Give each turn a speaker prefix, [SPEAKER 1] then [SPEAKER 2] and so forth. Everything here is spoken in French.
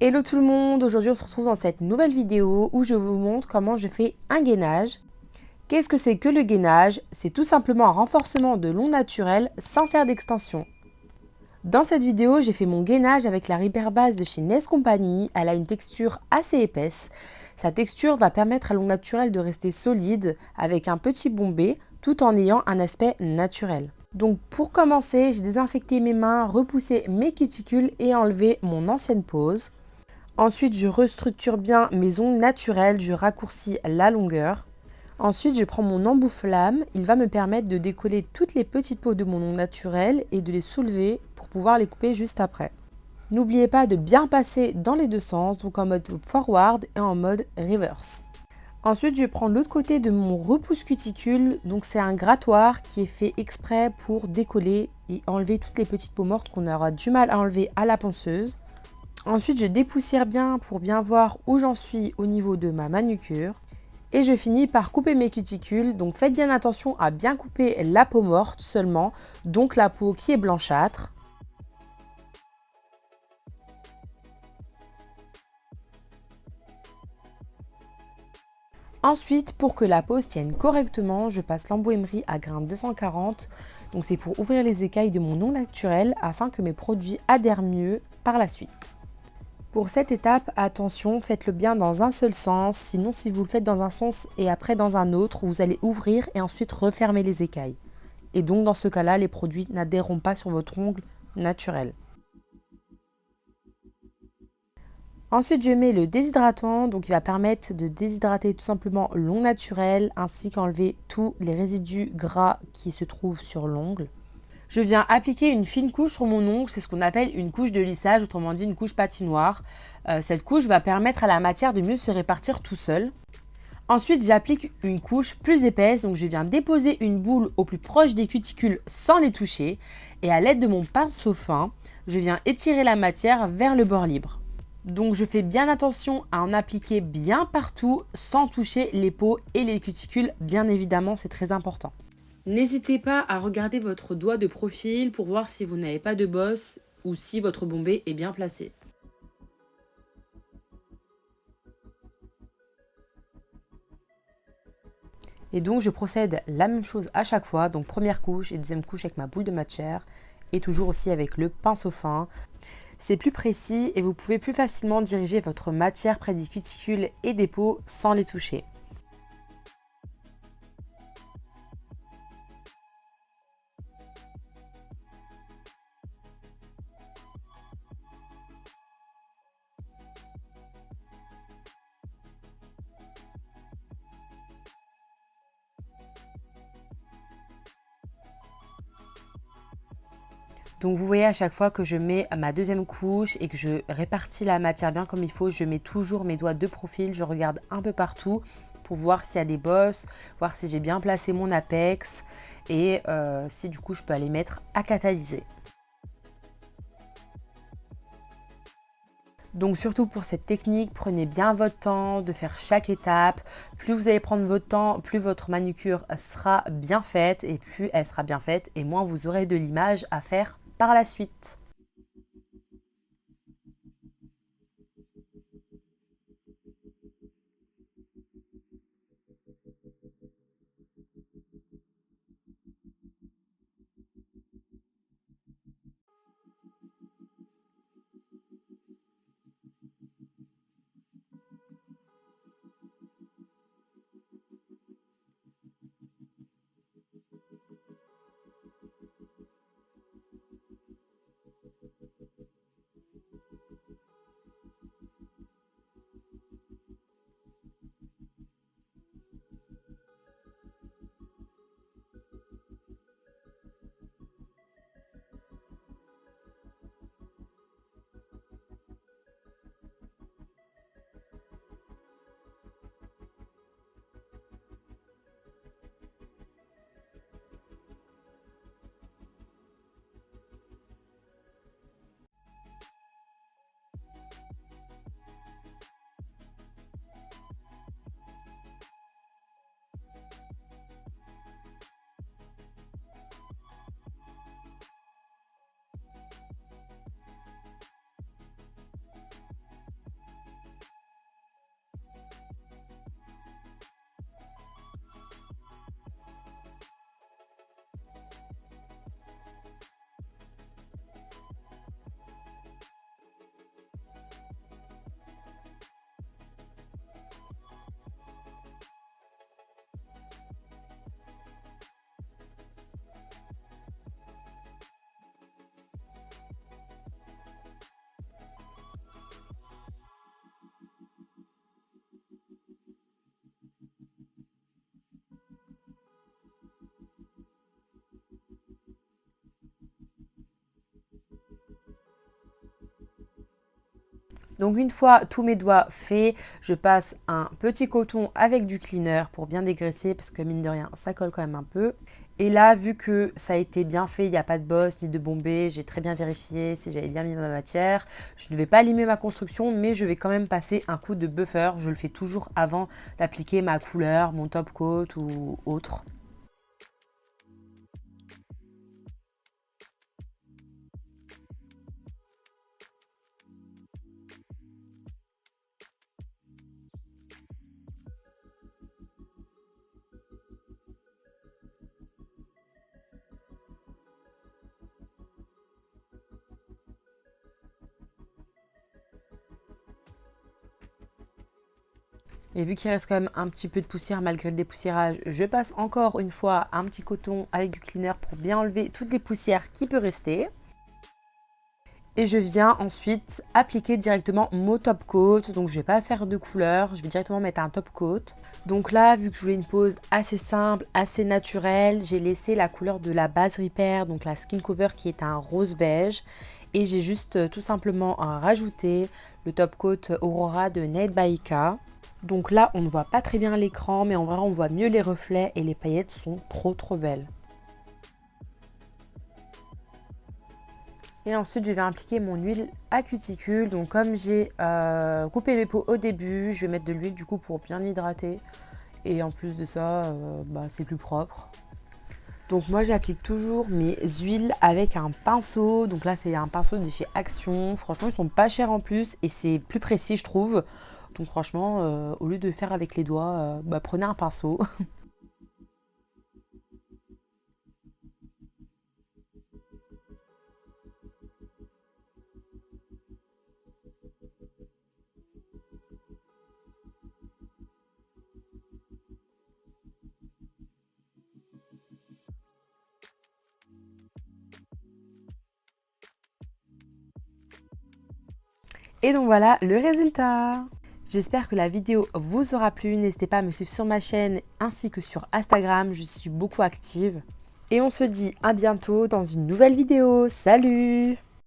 [SPEAKER 1] Hello tout le monde, aujourd'hui on se retrouve dans cette nouvelle vidéo où je vous montre comment je fais un gainage. Qu'est-ce que c'est que le gainage? C'est tout simplement un renforcement de l'ongle naturel sans faire d'extension. Dans cette vidéo, j'ai fait mon gainage avec la Repair Base de chez Nest Company. Elle a une texture assez épaisse. Sa texture va permettre à l'ongle naturel de rester solide avec un petit bombé tout en ayant un aspect naturel. Donc pour commencer, j'ai désinfecté mes mains, repoussé mes cuticules et enlevé mon ancienne pose. Ensuite, je restructure bien mes ongles naturels, je raccourcis la longueur. Ensuite, je prends mon embout-flamme. Il va me permettre de décoller toutes les petites peaux de mon ongle naturel et de les soulever pour pouvoir les couper juste après. N'oubliez pas de bien passer dans les deux sens, donc en mode forward et en mode reverse. Ensuite, je vais prendre l'autre côté de mon repousse cuticule. Donc c'est un grattoir qui est fait exprès pour décoller et enlever toutes les petites peaux mortes qu'on aura du mal à enlever à la ponceuse. Ensuite, je dépoussière bien pour bien voir où j'en suis au niveau de ma manucure. Et je finis par couper mes cuticules. Donc faites bien attention à bien couper la peau morte seulement, donc la peau qui est blanchâtre. Ensuite, pour que la pose tienne correctement, je passe l'emboîmerie à grain 240. Donc c'est pour ouvrir les écailles de mon ongle naturel afin que mes produits adhèrent mieux par la suite. Pour cette étape, attention, faites-le bien dans un seul sens, sinon si vous le faites dans un sens et après dans un autre, vous allez ouvrir et ensuite refermer les écailles. Et donc dans ce cas-là, les produits n'adhéreront pas sur votre ongle naturel. Ensuite, je mets le déshydratant, donc il va permettre de déshydrater tout simplement l'ongle naturel ainsi qu'enlever tous les résidus gras qui se trouvent sur l'ongle. Je viens appliquer une fine couche sur mon ongle, c'est ce qu'on appelle une couche de lissage, autrement dit une couche patinoire. Cette couche va permettre à la matière de mieux se répartir tout seul. Ensuite, j'applique une couche plus épaisse, donc je viens déposer une boule au plus proche des cuticules sans les toucher. Et à l'aide de mon pinceau fin, je viens étirer la matière vers le bord libre. Donc je fais bien attention à en appliquer bien partout sans toucher les peaux et les cuticules, bien évidemment, c'est très important. N'hésitez pas à regarder votre doigt de profil pour voir si vous n'avez pas de bosse ou si votre bombé est bien placé. Et donc je procède la même chose à chaque fois, donc première couche et deuxième couche avec ma boule de matière et toujours aussi avec le pinceau fin. C'est plus précis et vous pouvez plus facilement diriger votre matière près des cuticules et des peaux sans les toucher. Donc vous voyez à chaque fois que je mets ma deuxième couche et que je répartis la matière bien comme il faut, je mets toujours mes doigts de profil, je regarde un peu partout pour voir s'il y a des bosses, voir si j'ai bien placé mon apex et si du coup je peux aller mettre à catalyser. Donc surtout pour cette technique, prenez bien votre temps de faire chaque étape. Plus vous allez prendre votre temps, plus votre manucure sera bien faite et plus elle sera bien faite et moins vous aurez de l'image à faire par la suite. Donc une fois tous mes doigts faits, je passe un petit coton avec du cleaner pour bien dégraisser parce que mine de rien, ça colle quand même un peu. Et là, vu que ça a été bien fait, il n'y a pas de bosse ni de bombée, j'ai très bien vérifié si j'avais bien mis ma matière. Je ne vais pas limer ma construction, mais je vais quand même passer un coup de buffer. Je le fais toujours avant d'appliquer ma couleur, mon top coat ou autre. Et vu qu'il reste quand même un petit peu de poussière malgré le dépoussiérage, je passe encore une fois un petit coton avec du cleaner pour bien enlever toutes les poussières qui peuvent rester. Et je viens ensuite appliquer directement mon top coat. Donc je ne vais pas faire de couleur, je vais directement mettre un top coat. Donc là, vu que je voulais une pose assez simple, assez naturelle, j'ai laissé la couleur de la base Repair, donc la Skin Cover qui est un rose beige. Et j'ai juste tout simplement rajouté le top coat Aurora de Nate by Ika. Donc là, on ne voit pas très bien l'écran, mais en vrai, on voit mieux les reflets et les paillettes sont trop belles. Et ensuite, je vais appliquer mon huile à cuticule. Donc comme j'ai coupé mes peaux au début, je vais mettre de l'huile du coup pour bien hydrater. Et en plus de ça, c'est plus propre. Donc moi, j'applique toujours mes huiles avec un pinceau. Donc là, c'est un pinceau de chez Action. Franchement, ils sont pas chers en plus et c'est plus précis, je trouve. Donc franchement, au lieu de faire avec les doigts, prenez un pinceau. Et donc voilà le résultat. J'espère que la vidéo vous aura plu. N'hésitez pas à me suivre sur ma chaîne ainsi que sur Instagram. Je suis beaucoup active. Et on se dit à bientôt dans une nouvelle vidéo. Salut!